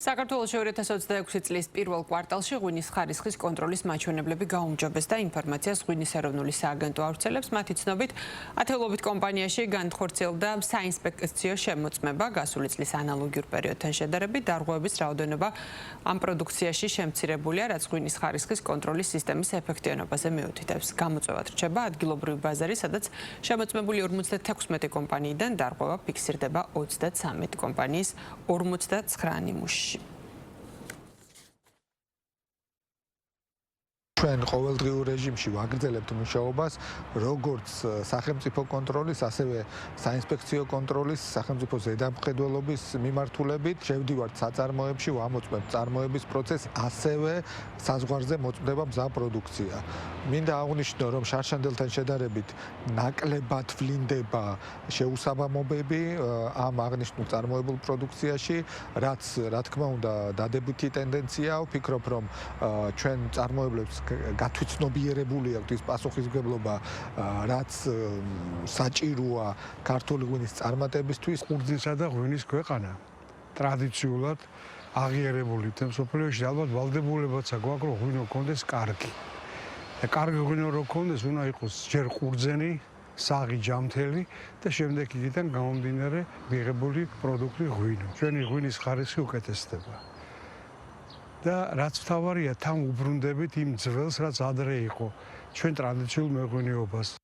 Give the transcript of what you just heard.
საქართველოს 2026 წლის პირველ კვარტალში ღვინის ხარისხის კონტროლის მაჩვენებლები გაუმჯობეს და ინფორმაციას ღვინის ეროვნული სააგენტო ავრცელებს. მათი ცნობით, ათეულობით კომპანიაში განხორციელდა საინსპექციო შემოწმება გასული წლის ანალოგიურ პერიოდთან შედარებით. დარღვევების რაოდენობა ამ პროდუქციაში შემცირებულია, რაც ღვინის ხარისხის კონტროლის სისტემის ეფექტიანობაზე მიუთითებს. გამოწვევად რჩება ადგილობრივი ბაზარი, სადაც შემოწმებული 56 კომპანიიდან დარღვევა ფიქსირდება 33 კომპანიის 59 ნიმუშში. ჩვენ ყოველდღიურ რეჟიმში ვაგრძელებთ მუშაობას როგორც სახელმწიფო კონტროლის, ასევე საინსპექციო კონტროლის, სახელმწიფო ზედამხედველობის მიმართულებით. შევდივართ საწარმოებში, ვამოწმებთ წარმოების პროცესს, ასევე საზღვარზე მოწმდება მზა პროდუქცია. მინდა აღვნიშნო, რომ შარშანდელთან შედარებით ნაკლებად ვლინდება შეუსაბამობები ამ აღნიშნულ წარმოებულ პროდუქციაში, რაც რა თქმა უნდა დადებითი ტენდენციაა. ვფიქრობ, რომ ჩვენ წარმოებლებს გათვითცნობიერებული აქვს ის პასუხისმგებლობა, რაც საჭიროა ქართული ღვინის წარმატებისთვის. ყურძნისა და ღვინის ქვეყანა ტრადიციულად აღიარებული მსოფლიოში ალბათ ვალდებულებაცა გვაქვს, რომ ღვინო კონდეს კარგი. და კარგი ღვინო რო კონდეს, უნდა იყოს ჯერ ყურძენი, საღი, ჯამთელი და შემდეგ იქიდან გამომდინარე მიღებული პროდუქტი ღვინო. ჩვენი ღვინის ხარისხი უკეთესდება. და რაც მთავარია, თან უბრუნდებით იმ ძველს, რაც ადრე იყო ჩვენ ტრადიციულ მეღვინეობას.